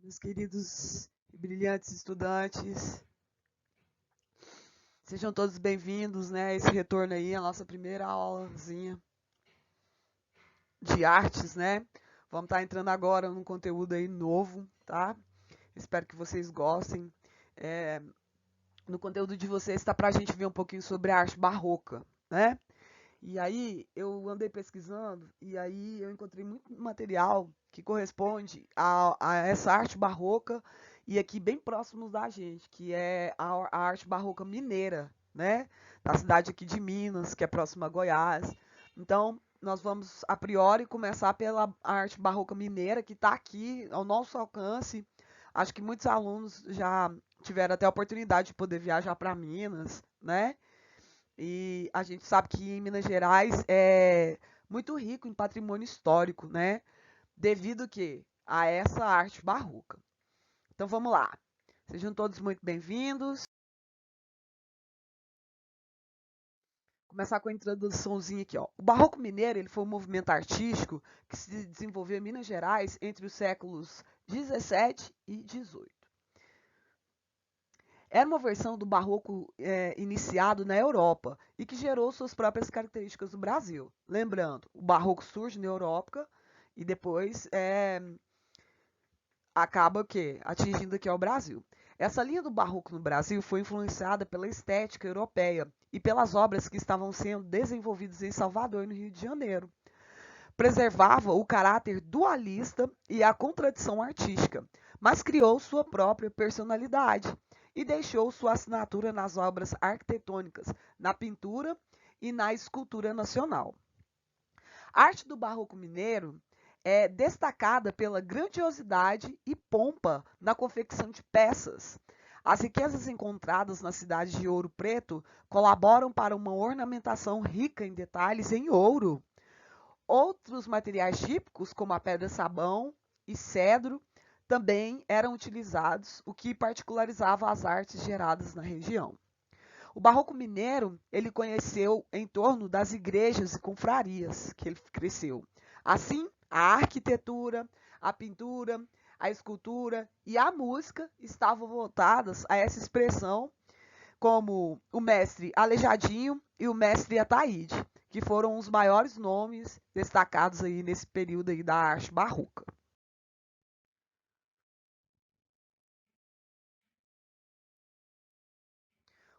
Meus queridos e brilhantes estudantes, sejam todos bem-vindos, né, a esse retorno aí, a nossa primeira aulazinha de artes, né? Vamos estar entrando agora num conteúdo aí novo, tá? Espero que vocês gostem. No conteúdo de vocês está para a gente ver um pouquinho sobre a arte barroca, né? E aí eu andei pesquisando e aí eu encontrei muito material que corresponde a essa arte barroca e aqui bem próximos da gente, que é a arte barroca mineira, né? Da cidade aqui de Minas, que é próxima a Goiás. Então, nós vamos, a priori, começar pela arte barroca mineira, que está aqui ao nosso alcance. Acho que muitos alunos já tiveram até a oportunidade de poder viajar para Minas, né? E a gente sabe que em Minas Gerais é muito rico em patrimônio histórico, né? Devido que a essa arte barroca. Então vamos lá. Sejam todos muito bem-vindos. Começar com a introduçãozinha aqui, ó. O Barroco Mineiro, ele foi um movimento artístico que se desenvolveu em Minas Gerais entre os séculos 17 e 18. Era uma versão do barroco iniciado na Europa e que gerou suas próprias características no Brasil. Lembrando, o barroco surge na Europa e depois acaba o quê? Atingindo aqui ao Brasil. Essa linha do barroco no Brasil foi influenciada pela estética europeia e pelas obras que estavam sendo desenvolvidas em Salvador e no Rio de Janeiro. Preservava o caráter dualista e a contradição artística, mas criou sua própria personalidade e deixou sua assinatura nas obras arquitetônicas, na pintura e na escultura nacional. A arte do barroco mineiro é destacada pela grandiosidade e pompa na confecção de peças. As riquezas encontradas na cidade de Ouro Preto colaboram para uma ornamentação rica em detalhes em ouro. Outros materiais típicos, como a pedra-sabão e cedro, também eram utilizados, o que particularizava as artes geradas na região. O barroco mineiro, ele conheceu em torno das igrejas e confrarias que ele cresceu. Assim, a arquitetura, a pintura, a escultura e a música estavam voltadas a essa expressão, como o mestre Aleijadinho e o mestre Ataíde, que foram os maiores nomes destacados aí nesse período aí da arte barroca.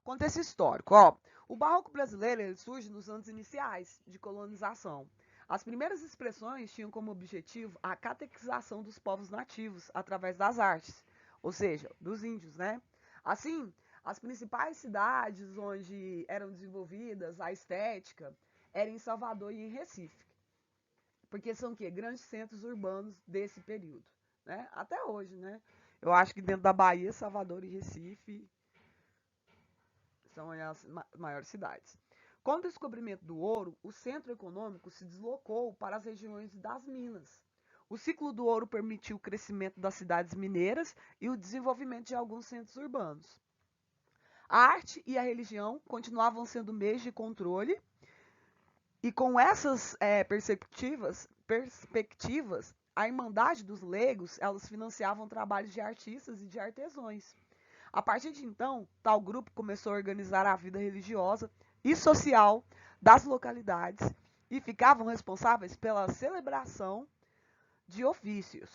Contexto histórico, ó. O barroco brasileiro ele surge nos anos iniciais de colonização. As primeiras expressões tinham como objetivo a catequização dos povos nativos através das artes, ou seja, dos índios, né? Assim, as principais cidades onde eram desenvolvidas a estética eram em Salvador e em Recife, porque são o quê? Grandes centros urbanos desse período, né? Até hoje, né? Eu acho que dentro da Bahia, Salvador e Recife são as maiores cidades. Com o descobrimento do ouro, o centro econômico se deslocou para as regiões das minas. O ciclo do ouro permitiu o crescimento das cidades mineiras e o desenvolvimento de alguns centros urbanos. A arte e a religião continuavam sendo meios de controle, e com essas perspectivas, a Irmandade dos Leigos, elas financiavam trabalhos de artistas e de artesãos. A partir de então, tal grupo começou a organizar a vida religiosa e social das localidades e ficavam responsáveis pela celebração de ofícios.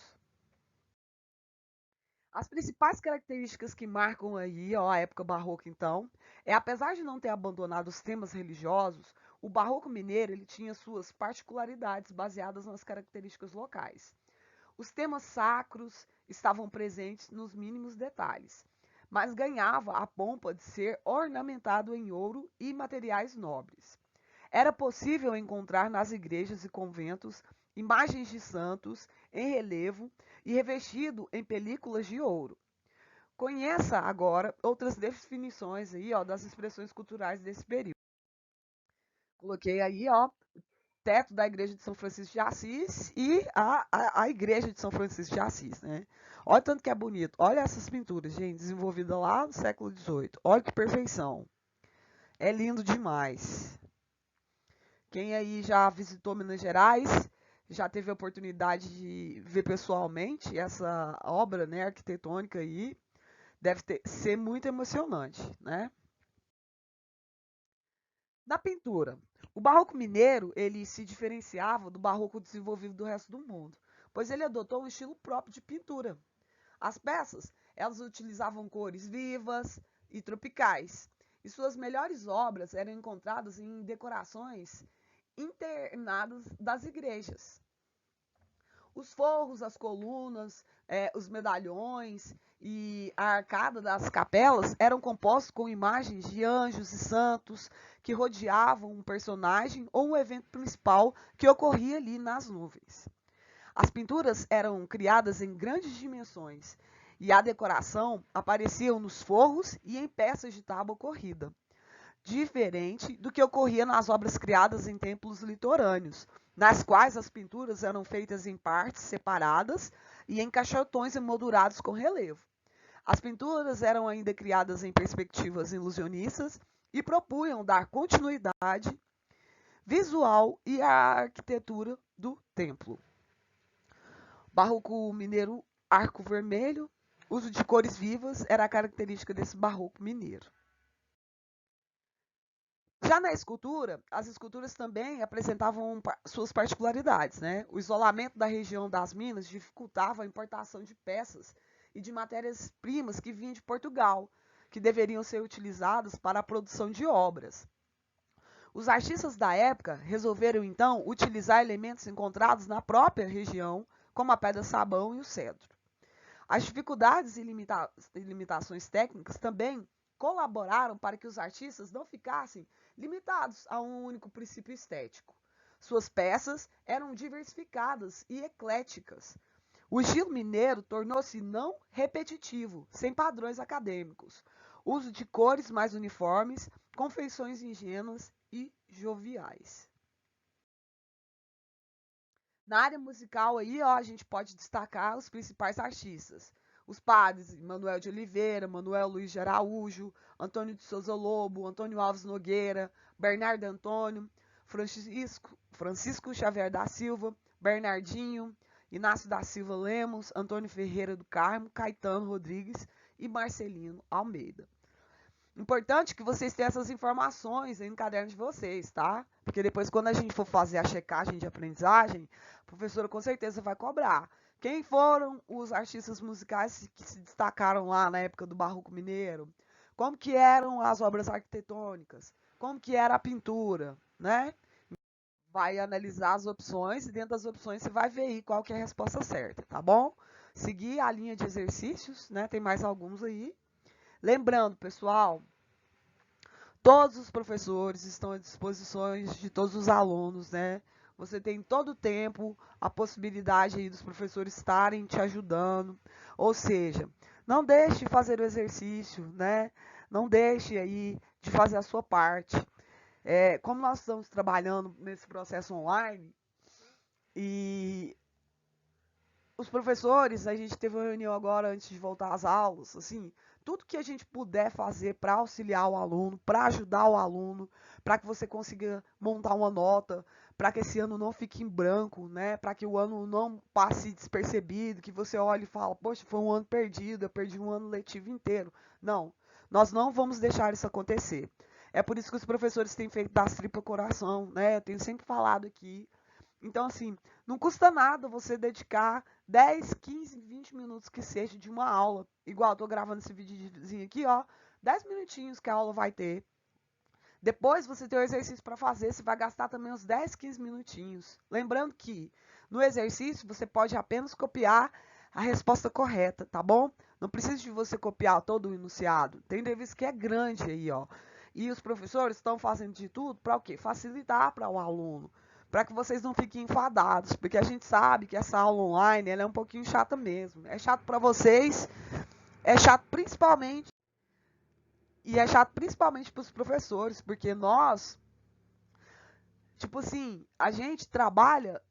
As principais características que marcam aí, ó, a época barroca, então, apesar de não ter abandonado os temas religiosos, o barroco mineiro ele tinha suas particularidades baseadas nas características locais. Os temas sacros estavam presentes nos mínimos detalhes, mas ganhava a pompa de ser ornamentado em ouro e materiais nobres. Era possível encontrar nas igrejas e conventos imagens de santos em relevo e revestido em películas de ouro. Conheça agora outras definições aí, ó, das expressões culturais desse período. Coloquei aí, ó, teto da igreja de São Francisco de Assis e a igreja de São Francisco de Assis, né? Olha tanto que é bonito. Olha essas pinturas, gente, desenvolvidas lá no século XVIII. Olha que perfeição. É lindo demais. Quem aí já visitou Minas Gerais já teve a oportunidade de ver pessoalmente essa obra, né, arquitetônica aí, ser muito emocionante, né? Na pintura, o barroco mineiro, ele se diferenciava do barroco desenvolvido do resto do mundo, pois ele adotou um estilo próprio de pintura. As peças, elas utilizavam cores vivas e tropicais, e suas melhores obras eram encontradas em decorações internadas das igrejas. Os forros, as colunas, os medalhões e a arcada das capelas eram compostos com imagens de anjos e santos que rodeavam um personagem ou um evento principal que ocorria ali nas nuvens. As pinturas eram criadas em grandes dimensões e a decoração aparecia nos forros e em peças de tábua corrida, diferente do que ocorria nas obras criadas em templos litorâneos, nas quais as pinturas eram feitas em partes separadas e em caixotões emoldurados com relevo. As pinturas eram ainda criadas em perspectivas ilusionistas e propunham dar continuidade visual e à arquitetura do templo. Barroco mineiro arco vermelho, uso de cores vivas era a característica desse barroco mineiro. Já na escultura, as esculturas também apresentavam suas particularidades, né? O isolamento da região das minas dificultava a importação de peças e de matérias-primas que vinham de Portugal, que deveriam ser utilizadas para a produção de obras. Os artistas da época resolveram então utilizar elementos encontrados na própria região, como a pedra-sabão e o cedro. As dificuldades e limitações técnicas também colaboraram para que os artistas não ficassem limitados a um único princípio estético. Suas peças eram diversificadas e ecléticas. O estilo mineiro tornou-se não repetitivo, sem padrões acadêmicos. Uso de cores mais uniformes, confeições ingênuas e joviais. Na área musical aí, ó, a gente pode destacar os principais artistas. Os padres Manuel de Oliveira, Manuel Luiz de Araújo, Antônio de Souza Lobo, Antônio Alves Nogueira, Bernardo Antônio, Francisco Xavier da Silva, Bernardinho, Inácio da Silva Lemos, Antônio Ferreira do Carmo, Caetano Rodrigues e Marcelino Almeida. Importante que vocês tenham essas informações aí no caderno de vocês, tá? Porque depois, quando a gente for fazer a checagem de aprendizagem, a professora com certeza vai cobrar. Quem foram os artistas musicais que se destacaram lá na época do Barroco Mineiro? Como que eram as obras arquitetônicas? Como que era a pintura, né? Vai analisar as opções e dentro das opções você vai ver aí qual que é a resposta certa, tá bom? Seguir a linha de exercícios, né? Tem mais alguns aí. Lembrando, pessoal, todos os professores estão à disposição de todos os alunos, né? Você tem todo o tempo a possibilidade aí dos professores estarem te ajudando. Ou seja, não deixe de fazer o exercício, né? Não deixe aí de fazer a sua parte. Como nós estamos trabalhando nesse processo online e os professores, a gente teve uma reunião agora antes de voltar às aulas, assim, tudo que a gente puder fazer para auxiliar o aluno, para ajudar o aluno, para que você consiga montar uma nota, para que esse ano não fique em branco, né? Para que o ano não passe despercebido, que você olhe e fala, poxa, foi um ano perdido, eu perdi um ano letivo inteiro. Não, nós não vamos deixar isso acontecer. É por isso que os professores têm feito das tripas coração, né? Eu tenho sempre falado aqui. Então, assim, não custa nada você dedicar 10, 15, 20 minutos que seja de uma aula. Igual eu tô gravando esse videozinho aqui, ó. 10 minutinhos que a aula vai ter. Depois você tem o exercício para fazer, você vai gastar também uns 10, 15 minutinhos. Lembrando que no exercício você pode apenas copiar a resposta correta, tá bom? Não precisa de você copiar todo o enunciado. Tem entrevista que é grande aí, ó. E os professores estão fazendo de tudo para o quê? Facilitar para o aluno, para que vocês não fiquem enfadados, porque a gente sabe que essa aula online ela é um pouquinho chata mesmo. É chato para vocês, é chato principalmente para os professores, porque nós, tipo assim, a gente trabalha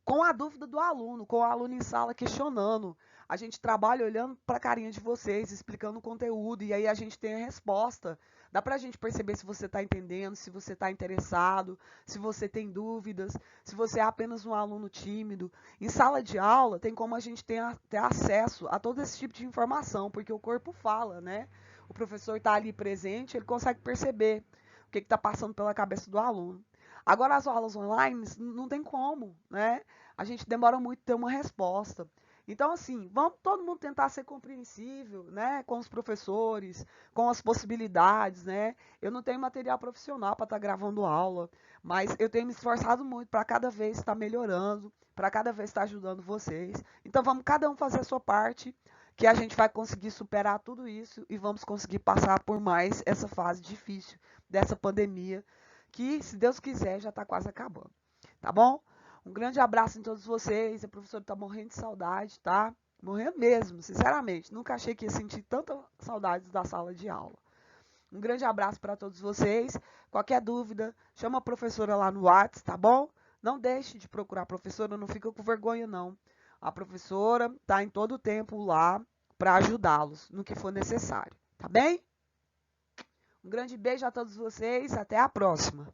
com a dúvida do aluno, com o aluno em sala questionando. a gente trabalha olhando para a carinha de vocês, explicando o conteúdo, e aí a gente tem a resposta. Dá para a gente perceber se você está entendendo, se você está interessado, se você tem dúvidas, se você é apenas um aluno tímido. Em sala de aula, tem como a gente ter acesso a todo esse tipo de informação, porque o corpo fala, né? O professor está ali presente, ele consegue perceber o que está passando pela cabeça do aluno. Agora, as aulas online, não tem como, né? A gente demora muito ter uma resposta. Então, assim, vamos todo mundo tentar ser compreensível, né, com os professores, com as possibilidades, né? Eu não tenho material profissional para estar gravando aula, mas eu tenho me esforçado muito para cada vez estar melhorando, para cada vez estar ajudando vocês. Então, vamos cada um fazer a sua parte, que a gente vai conseguir superar tudo isso e vamos conseguir passar por mais essa fase difícil dessa pandemia, que, se Deus quiser, já está quase acabando. Tá bom? Um grande abraço em todos vocês. A professora está morrendo de saudade, tá? Morrendo mesmo, sinceramente. Nunca achei que ia sentir tanta saudade da sala de aula. Um grande abraço para todos vocês. Qualquer dúvida, chama a professora lá no WhatsApp, tá bom? Não deixe de procurar a professora, não fica com vergonha, não. A professora está em todo o tempo lá para ajudá-los no que for necessário, tá bem? Um grande beijo a todos vocês. Até a próxima.